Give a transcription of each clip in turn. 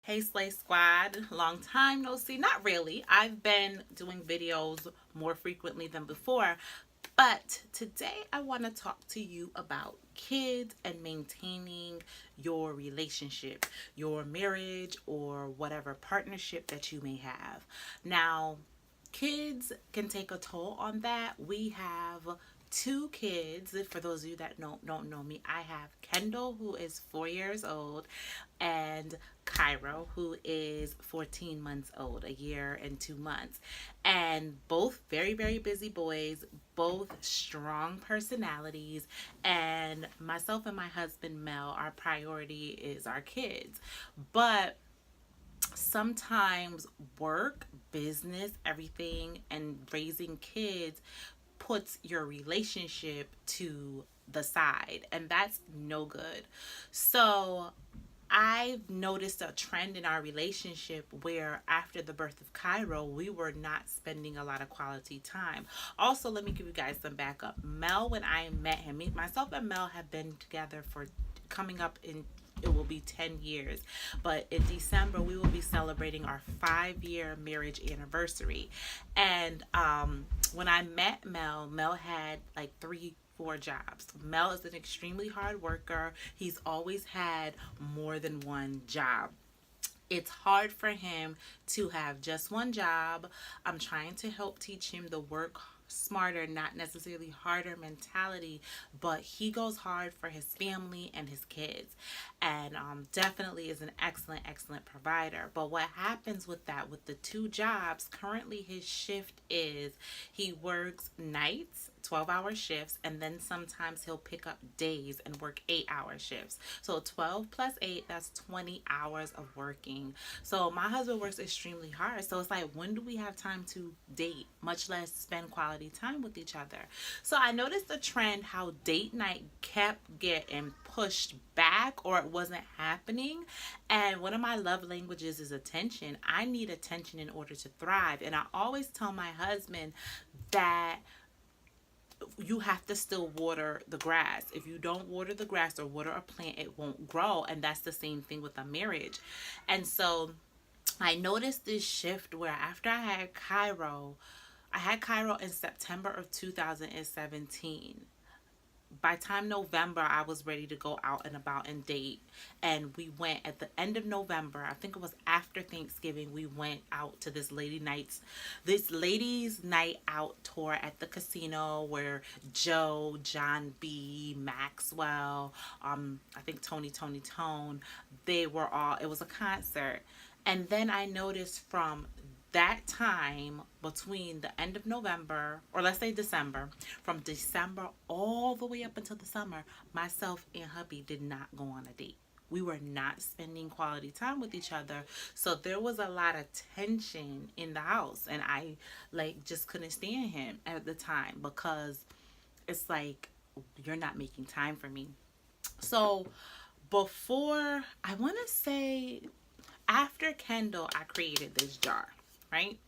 Hey Slay Squad, long time no see. Not really. I've been doing videos more frequently than before, but today I want to talk to you about kids and maintaining your relationship, your marriage, or whatever partnership that you may have. Now, kids can take a toll on that. We have two kids. For those of you that don't know me, I have Kendall, who is 4 years old, and Cairo, who is 14 months old, a year and 2 months. And both very, very busy boys, both strong personalities. And myself and my husband, Mel, our priority is our kids. But sometimes work, business, everything, and raising kids puts your relationship to the side, and that's no good. So I've noticed a trend in our relationship where after the birth of Cairo, we were not spending a lot of quality time. Also, let me give you guys some backup. Mel, when I met him, myself and Mel have been together for coming up in it will be 10 years, but in December we will be celebrating our 5-year marriage anniversary. And when I met Mel, Mel had like 3 4 jobs. Mel is an extremely hard worker. He's always had more than one job. It's hard for him to have just one job. I'm trying to help teach him the work smarter, not necessarily harder mentality, but he goes hard for his family and his kids, and definitely is an excellent provider. But what happens with that, with the 2 jobs, currently his shift is he works nights, 12-hour shifts, and then sometimes he'll pick up days and work 8-hour shifts. So 12 plus 8, that's 20 hours of working. So my husband works extremely hard. So it's like, when do we have time to date, much less spend quality time with each other? So I noticed a trend how date night kept getting pushed back, or it wasn't happening. And one of my love languages is attention. I need attention in order to thrive. And I always tell my husband that you have to still water the grass. If you don't water the grass or water a plant, it won't grow. And that's the same thing with a marriage. And so I noticed this shift where after I had Cairo in September of 2017. By time November, I was ready to go out and about and date. And we went at the end of November. I think it was after Thanksgiving. We went out to this ladies' night out tour at the casino where Joe, John B, Maxwell, I think Tony Tone, they were all. It was a concert. And then I noticed from that time between the end of November, or let's say December, from December all the way up until the summer, myself and hubby did not go on a date. We were not spending quality time with each other. So there was a lot of tension in the house, and I like just couldn't stand him at the time because it's like, you're not making time for me. So before, I want to say after Kendall, I created this jar, right?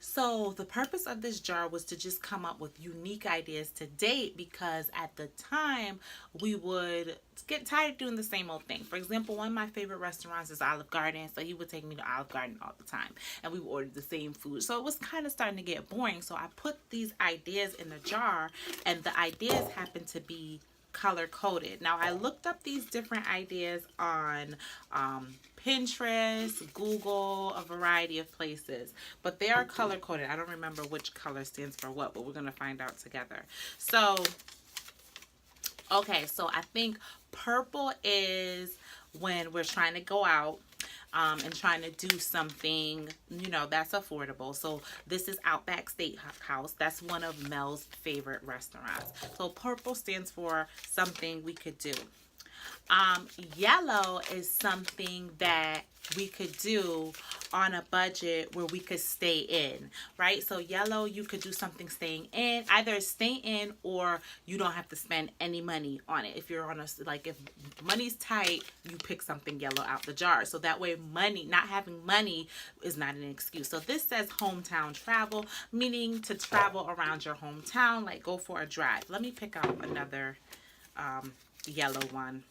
So the purpose of this jar was to just come up with unique ideas to date, because at the time we would get tired of doing the same old thing. For example, one of my favorite restaurants is Olive Garden, so he would take me to Olive Garden all the time and we would order the same food. So it was kind of starting to get boring. So I put these ideas in the jar, and the ideas happened to be color coded. Now I looked up these different ideas on Pinterest, Google, a variety of places, but they are color coded. I don't remember which color stands for what, but we're going to find out together. So, okay, so I think purple is when we're trying to go out and trying to do something, that's affordable. So this is Outback Steakhouse. That's one of Mel's favorite restaurants. So purple stands for something we could do. Yellow is something that we could do on a budget where we could stay in, right? So yellow, you could do something staying in, either stay in or you don't have to spend any money on it. If you're on if money's tight, you pick something yellow out the jar. So that way not having money is not an excuse. So this says hometown travel, meaning to travel around your hometown, like go for a drive. Let me pick out another yellow one.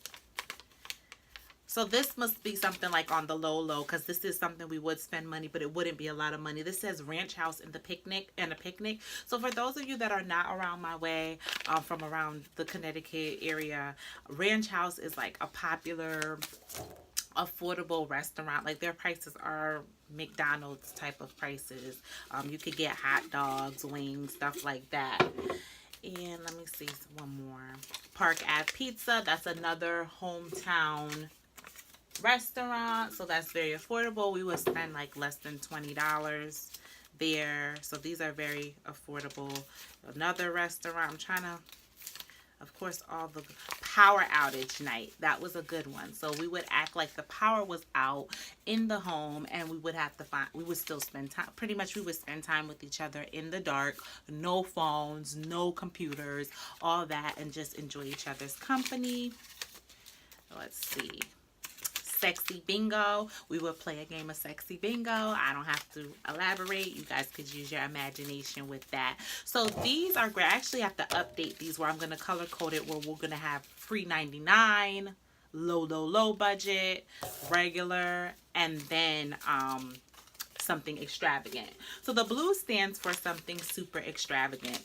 So this must be something like on the low low, because this is something we would spend money, but it wouldn't be a lot of money. This says ranch house and the picnic and a picnic. So for those of you that are not around my way, from around the Connecticut area, ranch house is like a popular affordable restaurant. Like their prices are McDonald's type of prices. You could get hot dogs, wings, stuff like that. And let me see one more. Park Ave Pizza. That's another hometown restaurant. So that's very affordable. We would spend like less than $20 there. So these are very affordable. Another restaurant. I'm trying to, of course, all the power outage night. That was a good one. So we would act like the power was out in the home, and we would have to find, we would still spend time, pretty much we would spend time with each other in the dark, no phones, no computers, all that, and just enjoy each other's company. Let's see. Sexy bingo. We would play a game of sexy bingo. I don't have to elaborate. You guys could use your imagination with that. So these are great. I actually have to update these where I'm going to color code it, where we're going to have free 99, low budget, regular, and then something extravagant. So the blue stands for something super extravagant.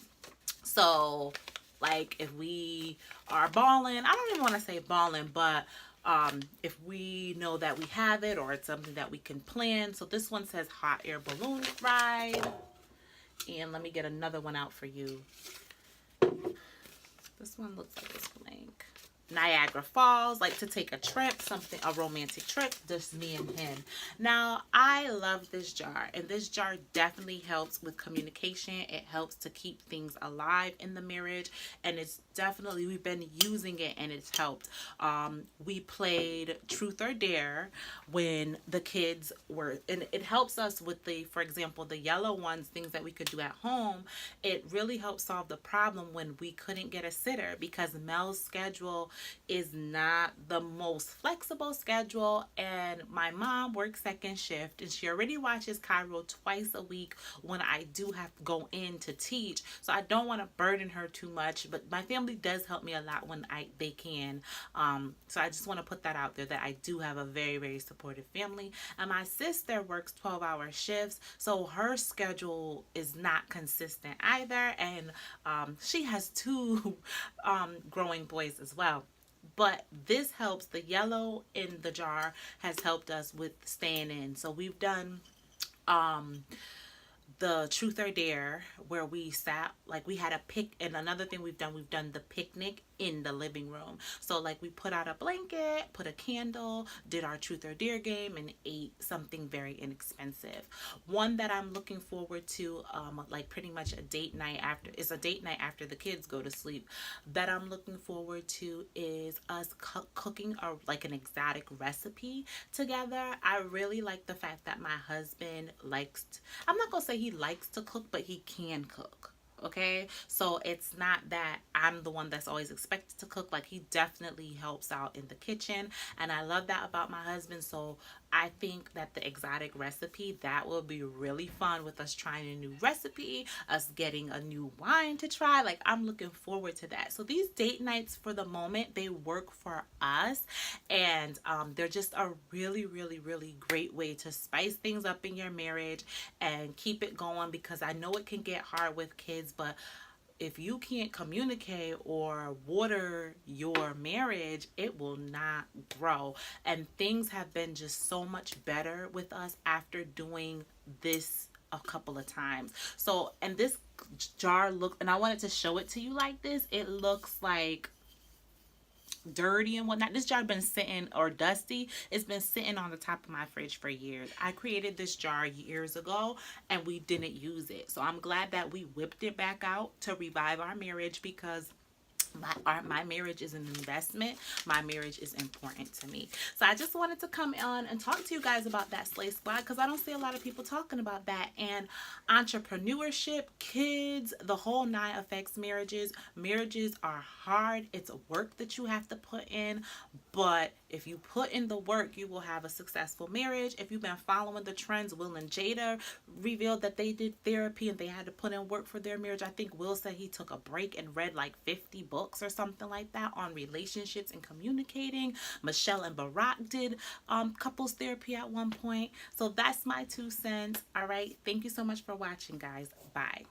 So like if we are balling, I don't even want to say balling, but if we know that we have it, or it's something that we can plan. So this one says hot air balloon ride. And let me get another one out for you. This one looks like it's blank. Niagara Falls, like to take a trip, something, a romantic trip, just me and him. Now, I love this jar, and this jar definitely helps with communication. It helps to keep things alive in the marriage, and it's definitely, we've been using it and it's helped. We played Truth or Dare when the kids were, and it helps us with the, for example, the yellow ones, things that we could do at home. It really helped solve the problem when we couldn't get a sitter, because Mel's schedule is not the most flexible schedule, and my mom works second shift, and she already watches Cairo twice a week when I do have to go in to teach. So I don't want to burden her too much, but my family does help me a lot when they can. So I just want to put that out there, that I do have a very, very supportive family. And my sister works 12-hour shifts, so her schedule is not consistent either, and she has two growing boys as well. But this helps. The yellow in the jar has helped us with staying in. So we've done the Truth or Dare, where we sat, like we had a pic, and another thing we've done the picnic in the living room. So like we put out a blanket, put a candle, did our Truth or Dare game, and ate something very inexpensive. One that I'm looking forward to, like pretty much a date night after, is a date night after the kids go to sleep, that I'm looking forward to, is us cooking like an exotic recipe together. I really like the fact that my husband likes I'm not gonna say he likes to cook, but he can cook. Okay, so it's not that I'm the one that's always expected to cook. Like, he definitely helps out in the kitchen, and I love that about my husband. So I think that the exotic recipe, that will be really fun, with us trying a new recipe, us getting a new wine to try. Like, I'm looking forward to that. So these date nights, for the moment, they work for us, and they're just a really, really, really great way to spice things up in your marriage and keep it going, because I know it can get hard with kids, but if you can't communicate or water your marriage, it will not grow. And things have been just so much better with us after doing this a couple of times. So, and this jar and I wanted to show it to you like this. It looks like dirty and whatnot. This jar been sitting, or dusty, it's been sitting on the top of my fridge for years. I created this jar years ago and we didn't use it, so I'm glad that we whipped it back out to revive our marriage, because my marriage is an investment. My marriage is important to me. So I just wanted to come on and talk to you guys about that Slay Squad, because I don't see a lot of people talking about that. And entrepreneurship, kids, the whole nine affects marriages. Marriages are hard. It's a work that you have to put in, But if you put in the work, you will have a successful marriage. If you've been following the trends, Will and Jada revealed that they did therapy and they had to put in work for their marriage. I think Will said he took a break and read like 50 books or something like that on relationships and communicating. Michelle and Barack did couples therapy at one point. So that's my 2 cents. All right. Thank you so much for watching, guys. Bye.